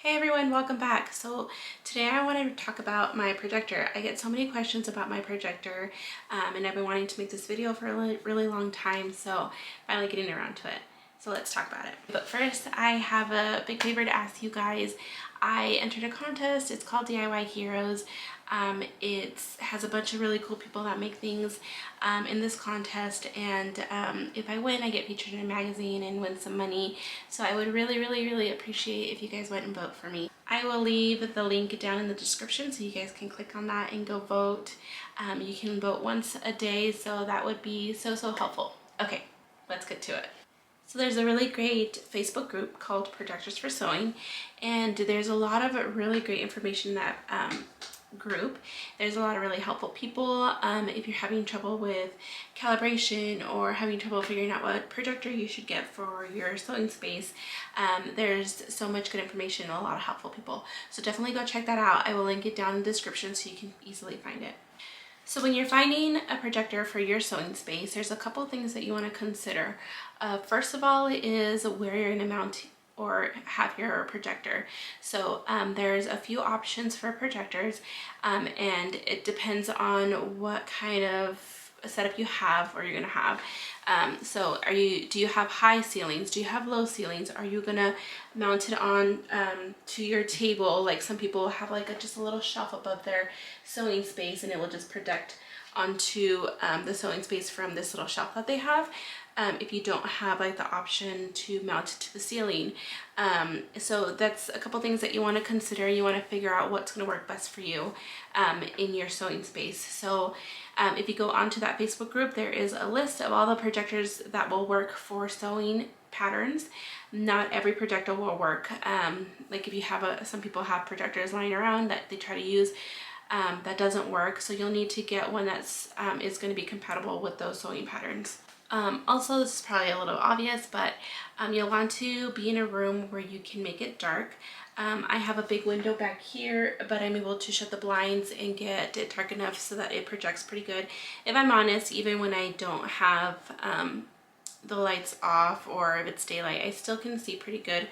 Hey everyone, welcome back. So today I want to talk about my projector. I get so many questions about my projector and I've been wanting to make this video for a really long time, so finally getting around to it. So let's talk about it. But first, I have a big favor to ask you guys. I entered a contest. It's called DIY Heroes. It has a bunch of really cool people that make things in this contest, and if I win, I get featured in a magazine and win some money. So I would really appreciate if you guys went and vote for me. I will leave the link down in the description so you guys can click on that and go vote. You can vote once a day, so that would be so helpful. Okay, let's get to it. So there's a really great Facebook group called Projectors for Sewing, and there's a lot of really great information in that group. There's a lot of really helpful people. If you're having trouble with calibration or having trouble figuring out what projector you should get for your sewing space, there's so much good information and a lot of helpful people. So definitely go check that out. I will link it down in the description so you can easily find it. So when you're finding a projector for your sewing space, there's a couple things that you want to consider. First of all is where you're going to mount or have your projector. So there's a few options for projectors, and it depends on what kind of setup you have or you're gonna have. So do you have high ceilings? Do you have low ceilings? Are you gonna mount it on to your table? Like some people have like just a little shelf above their sewing space, and it will just project onto the sewing space from this little shelf that they have. If you don't have like the option to mount it to the ceiling. So that's a couple things that you want to consider. You want to figure out what's going to work best for you in your sewing space. So if you go onto that Facebook group, there is a list of all the projectors that will work for sewing patterns. Not every projector will work. Like if you have some people have projectors lying around that they try to use, that doesn't work. So you'll need to get one that's is going to be compatible with those sewing patterns. Also, this is probably a little obvious, but you'll want to be in a room where you can make it dark. I have a big window back here, but I'm able to shut the blinds and get it dark enough so that it projects pretty good. If I'm honest, even when I don't have the lights off or if it's daylight, I still can see pretty good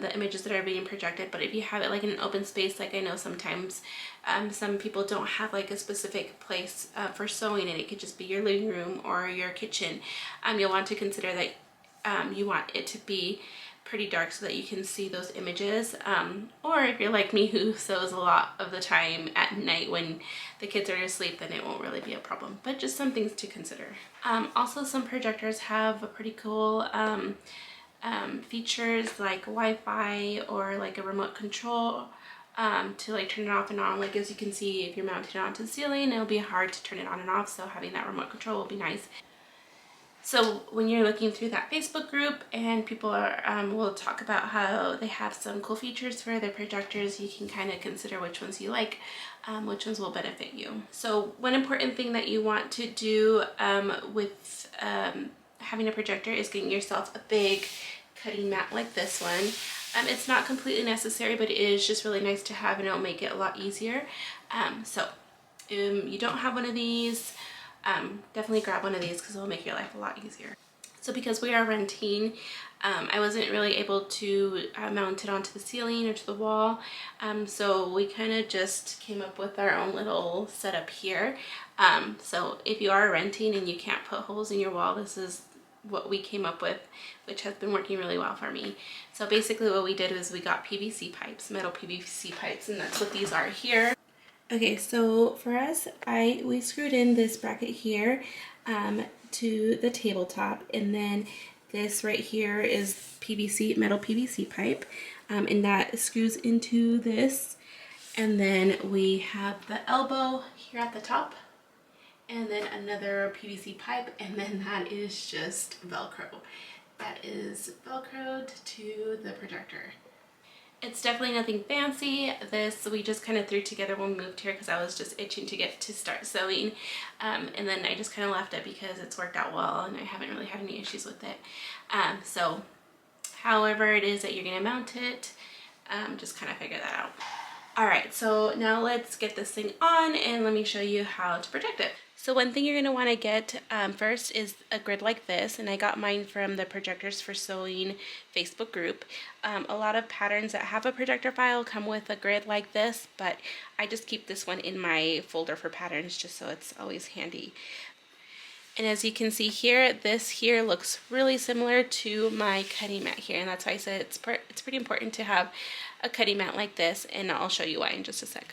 the images that are being projected. But if you have it like in an open space, like I know sometimes some people don't have like a specific place for sewing, and it could just be your living room or your kitchen, you'll want to consider that you want it to be pretty dark so that you can see those images, or if you're like me who sews a lot of the time at night when the kids are asleep, then it won't really be a problem. But just some things to consider. Also, some projectors have a pretty cool features like Wi-Fi or like a remote control to like turn it off and on. Like as you can see, if you're mounted onto the ceiling, it'll be hard to turn it on and off, so having that remote control will be nice. So when you're looking through that Facebook group and people will talk about how they have some cool features for their projectors, you can kind of consider which ones you like, which ones will benefit you. So one important thing that you want to do with having a projector is getting yourself a big cutting mat like this one. It's not completely necessary, but it is just really nice to have, and it'll make it a lot easier. You don't have one of these, definitely grab one of these because it'll make your life a lot easier. So because we are renting, I wasn't really able to mount it onto the ceiling or to the wall, so we kind of just came up with our own little setup here. So if you are renting and you can't put holes in your wall, this is what we came up with, which has been working really well for me. So basically what we did was we got PVC pipes, metal PVC pipes, and that's what these are here. Okay, so for us, we screwed in this bracket here to the tabletop, and then this right here is PVC, metal PVC pipe, and that screws into this. And then we have the elbow here at the top, and then another PVC pipe, and then that is just Velcro. That is Velcroed to the projector. It's definitely nothing fancy. This we just kind of threw together when we moved here because I was just itching to start sewing, and then I just kind of left it because it's worked out well and I haven't really had any issues with it. So however it is that you're gonna mount it, just kind of figure that out. Alright, so now let's get this thing on and let me show you how to project it. So one thing you're going to want to get first is a grid like this, and I got mine from the Projectors for Sewing Facebook group. A lot of patterns that have a projector file come with a grid like this, but I just keep this one in my folder for patterns just so it's always handy. And as you can see here, this here looks really similar to my cutting mat here, and that's why I said it's pretty important to have a cutting mat like this, and I'll show you why in just a sec.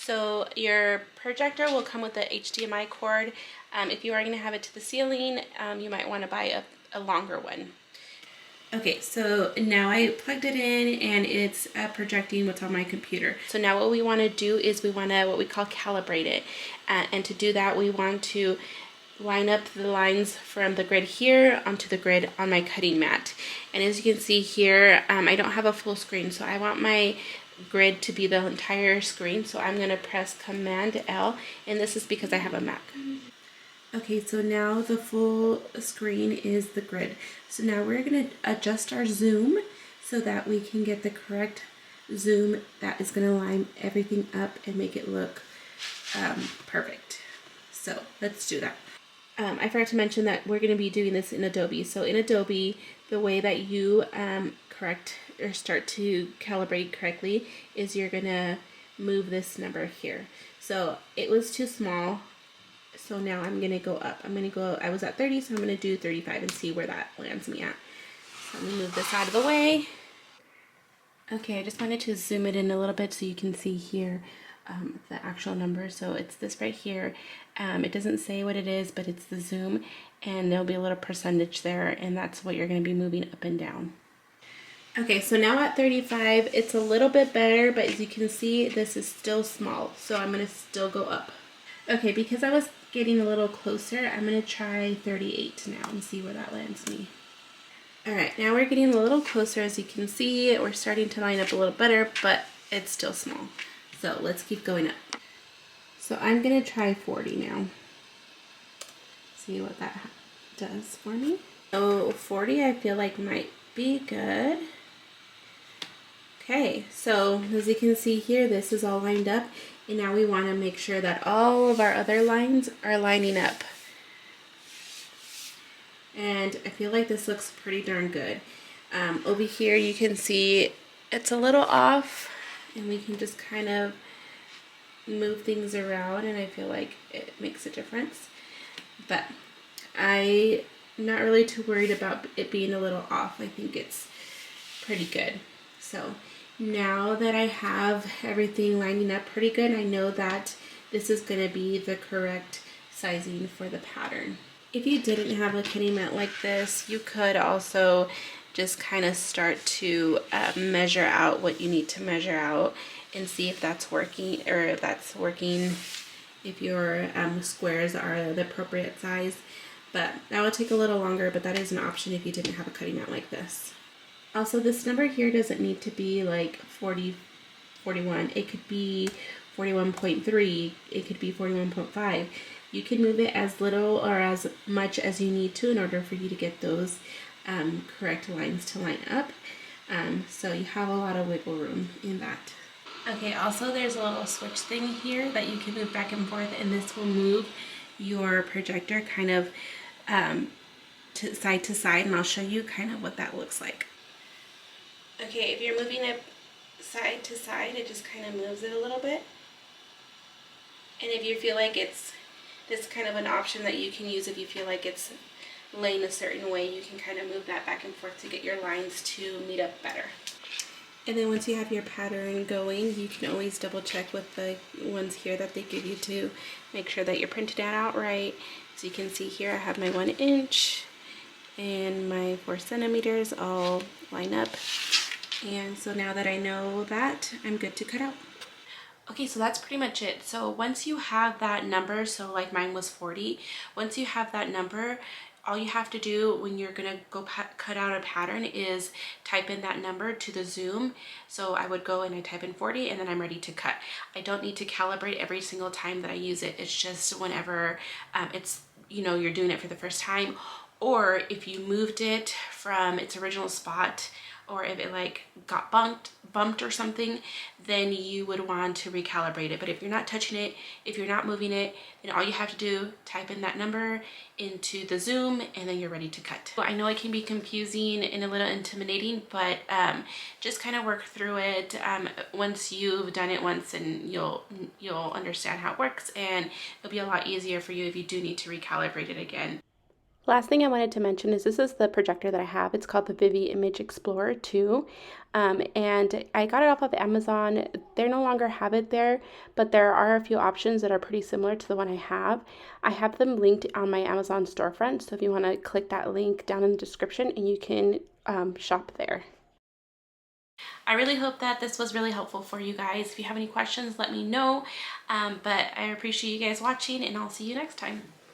So your projector will come with a HDMI cord. If you are going to have it to the ceiling, you might want to buy a longer one. Okay, so now I plugged it in and it's projecting what's on my computer. So now what we want to do is we want to what we call calibrate it. And to do that, we want to line up the lines from the grid here onto the grid on my cutting mat. And as you can see here, I don't have a full screen, so I want my grid to be the entire screen. So I'm going to press Command L, and this is because I have a Mac. Okay, so now the full screen is the grid. So now we're going to adjust our zoom so that we can get the correct zoom that is going to line everything up and make it look perfect. So let's do that. I forgot to mention that we're going to be doing this in Adobe. So in Adobe, the way that you correct or start to calibrate correctly is you're going to move this number here. So it was too small. So now I'm going to go up. I was at 30, so I'm going to do 35 and see where that lands me at. So let me move this out of the way. Okay, I just wanted to zoom it in a little bit so you can see here the actual number. So it's this right here. It doesn't say what it is, but it's the zoom, and there'll be a little percentage there, and that's what you're going to be moving up and down. Okay, so now at 35, it's a little bit better, but as you can see, this is still small, so I'm going to still go up. Okay, because I was getting a little closer, I'm going to try 38 now and see where that lands me. Alright, now we're getting a little closer. As you can see, we're starting to line up a little better, but it's still small. So let's keep going up. So I'm going to try 40 now. See what that does for me. So 40 I feel like might be good. Okay, so as you can see here, this is all lined up. And now we want to make sure that all of our other lines are lining up. And I feel like this looks pretty darn good. Over here you can see it's a little off, and we can just kind of move things around, and I feel like it makes a difference. But I'm not really too worried about it being a little off. I think it's pretty good. So now that I have everything lining up pretty good, I know that this is going to be the correct sizing for the pattern. If you didn't have a cutting mat like this, you could also just kind of start to measure out what you need to measure out and see if that's working, or if that's working, if your squares are the appropriate size. But that will take a little longer, but that is an option if you didn't have a cutting mat like this. Also, this number here doesn't need to be like 40, 41. It could be 41.3. It could be 41.5. You can move it as little or as much as you need to in order for you to get those correct lines to line up. So you have a lot of wiggle room in that. Okay, also there's a little switch thing here that you can move back and forth, and this will move your projector kind of to side, and I'll show you kind of what that looks like. Okay, if you're moving it side to side, it just kind of moves it a little bit. And if you feel like this kind of an option that you can use if you feel like it's laying a certain way, you can kind of move that back and forth to get your lines to meet up better. And then once you have your pattern going, you can always double check with the ones here that they give you to make sure that you're printed out right. So you can see here I have my 1 inch and my 4 centimeters all line up. And so now that I know that, I'm good to cut out. Okay, so that's pretty much it. So once you have that number, so like mine was 40, once you have that number, all you have to do when you're gonna go cut out a pattern is type in that number to the zoom. So I would go and I type in 40 and then I'm ready to cut. I don't need to calibrate every single time that I use it. It's just whenever it's, you know, you're doing it for the first time, or if you moved it from its original spot or if it like got bumped or something, then you would want to recalibrate it. But if you're not touching it, if you're not moving it, then all you have to do, type in that number into the Zoom, and then you're ready to cut. So I know it can be confusing and a little intimidating, but just kind of work through it. Once you've done it once, and you'll understand how it works, and it'll be a lot easier for you if you do need to recalibrate it again. Last thing I wanted to mention is this is the projector that I have. It's called the Vivi Image Explorer 2. And I got it off of Amazon. They no longer have it there, but there are a few options that are pretty similar to the one I have. I have them linked on my Amazon storefront, so if you want to click that link down in the description, and you can shop there. I really hope that this was really helpful for you guys. If you have any questions, let me know. But I appreciate you guys watching, and I'll see you next time.